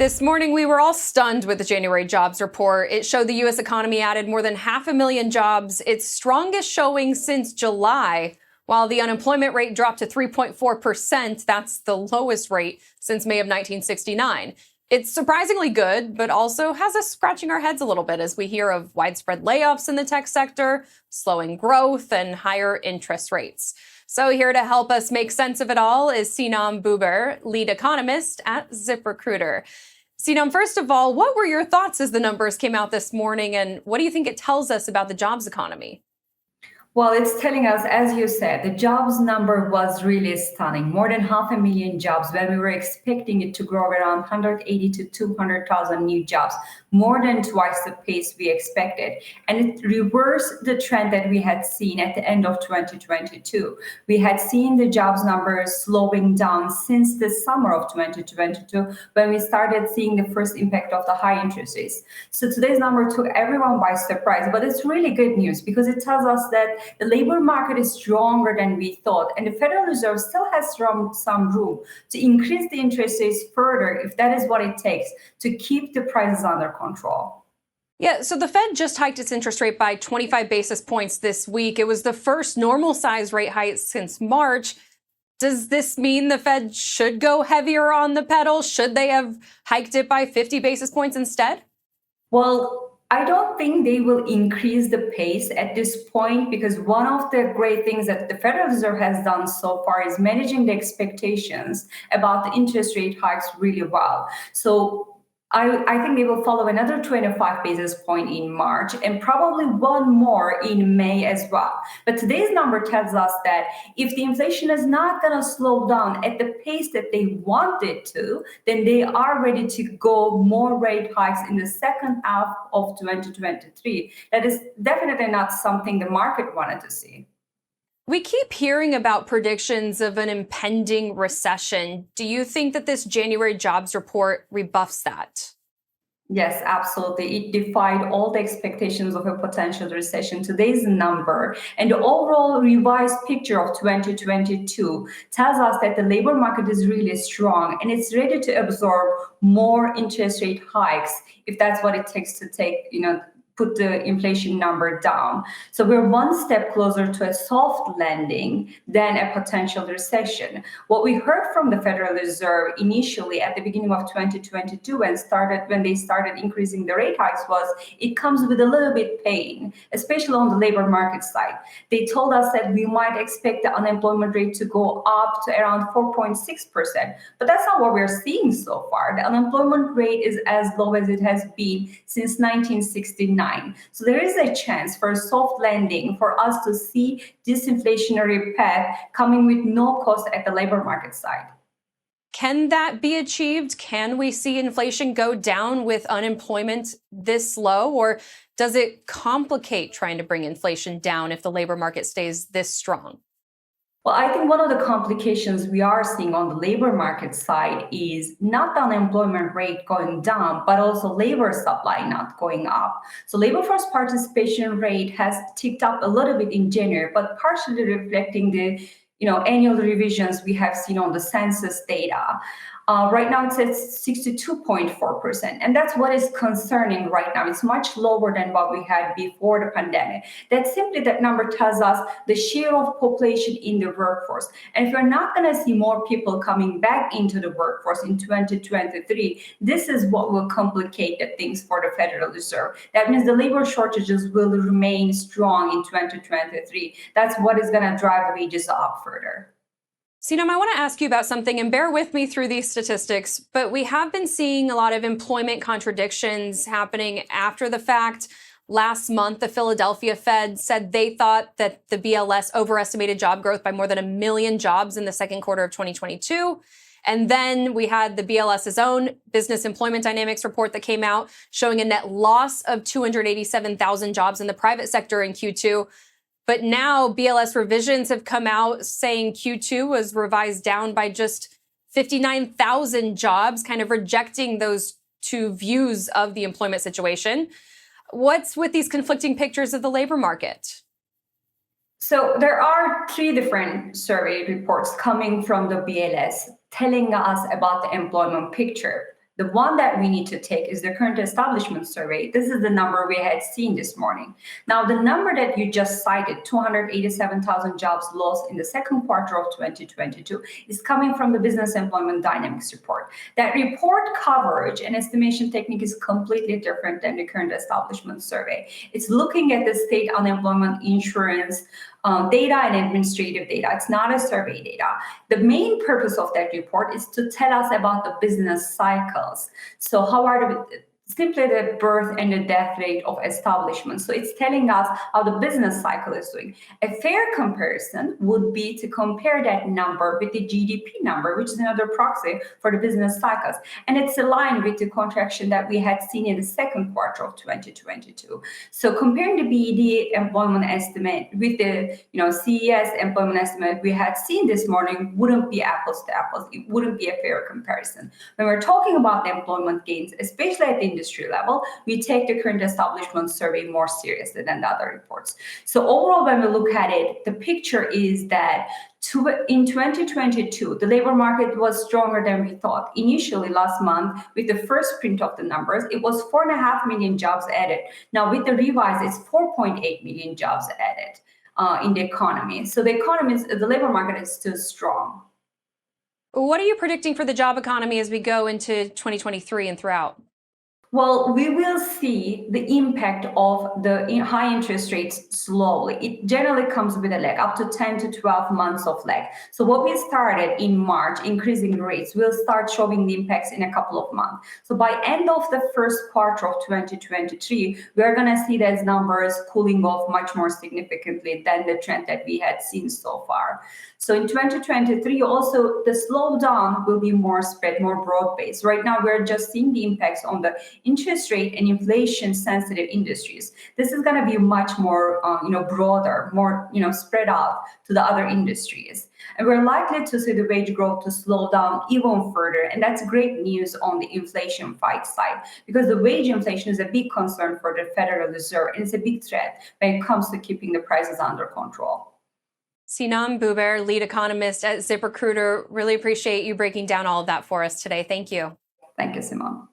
This morning, we were all stunned with the January jobs report. It showed the U.S. economy added more than 500,000 jobs, its strongest showing since July. While the unemployment rate dropped to 3.4%, that's the lowest rate since May of 1969. It's surprisingly good, but also has us scratching our heads a little bit as we hear of widespread layoffs in the tech sector, slowing growth, and higher interest rates. So here to help us make sense of it all is Sinem Buber, lead economist at ZipRecruiter. Sinem, first of all, what were your thoughts as the numbers came out this morning, and what do you think it tells us about the jobs economy? Well, it's telling us, as you said, the jobs number was really stunning. More than 500,000 jobs, when we were expecting it to grow around 180 to 200,000 new jobs, more than twice the pace we expected. And it reversed the trend that we had seen at the end of 2022. We had seen the jobs numbers slowing down since the summer of 2022, when we started seeing the first impact of the high interest rates. So today's number took everyone by surprise, but it's really good news because it tells us that the labor market is stronger than we thought, and the Federal Reserve still has some room to increase the interest rates further if that is what it takes to keep the prices under control. Yeah, so the Fed just hiked its interest rate by 25 basis points this week. It was the first normal size rate hike since March. Does this mean the Fed should go heavier on the pedal? Should they have hiked it by 50 basis points instead? Well, I don't think they will increase the pace at this point because one of the great things that the Federal Reserve has done so far is managing the expectations about the interest rate hikes really well. So I think they will follow another 25 basis point in March and probably one more in May as well. But today's number tells us that if the inflation is not going to slow down at the pace that they want it to, then they are ready to go more rate hikes in the second half of 2023. That is definitely not something the market wanted to see. We keep hearing about predictions of an impending recession. Do you think that this January jobs report rebuffs that? Yes, absolutely. It defied all the expectations of a potential recession. Today's number and the overall revised picture of 2022 tells us that the labor market is really strong and it's ready to absorb more interest rate hikes if that's what it takes to put the inflation number down. So we're one step closer to a soft landing than a potential recession. What we heard from the Federal Reserve initially at the beginning of 2022 when they started increasing the rate hikes was it comes with a little bit pain, especially on the labor market side. They told us that we might expect the unemployment rate to go up to around 4.6%, but that's not what we're seeing so far. The unemployment rate is as low as it has been since 1969. So there is a chance for a soft landing for us to see this inflationary path coming with no cost at the labor market side. Can that be achieved? Can we see inflation go down with unemployment this low? Or does it complicate trying to bring inflation down if the labor market stays this strong? Well, I think one of the complications we are seeing on the labor market side is not the unemployment rate going down, but also labor supply not going up. So labor force participation rate has ticked up a little bit in January, but partially reflecting the annual revisions we have seen on the census data. Right now it's at 62.4%, and that's what is concerning right now. It's much lower than what we had before the pandemic. That number tells us the share of population in the workforce. And if we're not going to see more people coming back into the workforce in 2023, this is what will complicate the things for the Federal Reserve. That means the labor shortages will remain strong in 2023. That's what is going to drive wages up further. Sinem, I want to ask you about something, and bear with me through these statistics, but we have been seeing a lot of employment contradictions happening after the fact. Last month, the Philadelphia Fed said they thought that the BLS overestimated job growth by more than 1 million jobs in the second quarter of 2022. And then we had the BLS's own business employment dynamics report that came out showing a net loss of 287,000 jobs in the private sector in Q2. But now BLS revisions have come out saying Q2 was revised down by just 59,000 jobs, kind of rejecting those two views of the employment situation. What's with these conflicting pictures of the labor market? So there are 3 different survey reports coming from the BLS telling us about the employment picture. The one that we need to take is the current establishment survey. This is the number we had seen this morning. Now, the number that you just cited, 287,000 jobs lost in the second quarter of 2022, is coming from the Business Employment Dynamics report. That report coverage and estimation technique is completely different than the current establishment survey. It's looking at the state unemployment insurance data and administrative data. It's not a survey data. The main purpose of that report is to tell us about the business cycles. So how are simply the birth and the death rate of establishments. So it's telling us how the business cycle is doing. A fair comparison would be to compare that number with the GDP number, which is another proxy for the business cycles. And it's aligned with the contraction that we had seen in the second quarter of 2022. So comparing the BED employment estimate with the CES employment estimate we had seen this morning wouldn't be apples to apples. It wouldn't be a fair comparison. When we're talking about the employment gains, especially at the industry level, we take the current establishment survey more seriously than the other reports. So overall, when we look at it, the picture is that in 2022, the labor market was stronger than we thought. Initially, last month, with the first print of the numbers, it was 4.5 million jobs added. Now, with the revise, it's 4.8 million jobs added in the economy. So the labor market is still strong. What are you predicting for the job economy as we go into 2023 and throughout? Well, we will see the impact of the high interest rates slowly. It generally comes with a lag, up to 10 to 12 months of lag. So what we started in March, increasing rates, will start showing the impacts in a couple of months. So by end of the first quarter of 2023, we're going to see those numbers cooling off much more significantly than the trend that we had seen so far. So in 2023, also the slowdown will be more spread, more broad-based. Right now, we're just seeing the impacts on the interest rate and inflation sensitive industries. This is going to be much more broader, more spread out to the other industries. And we're likely to see the wage growth to slow down even further. And that's great news on the inflation fight side, because the wage inflation is a big concern for the Federal Reserve, and it's a big threat when it comes to keeping the prices under control. Sinem Buber, lead economist at ZipRecruiter. Really appreciate you breaking down all of that for us today. Thank you. Thank you, Simone.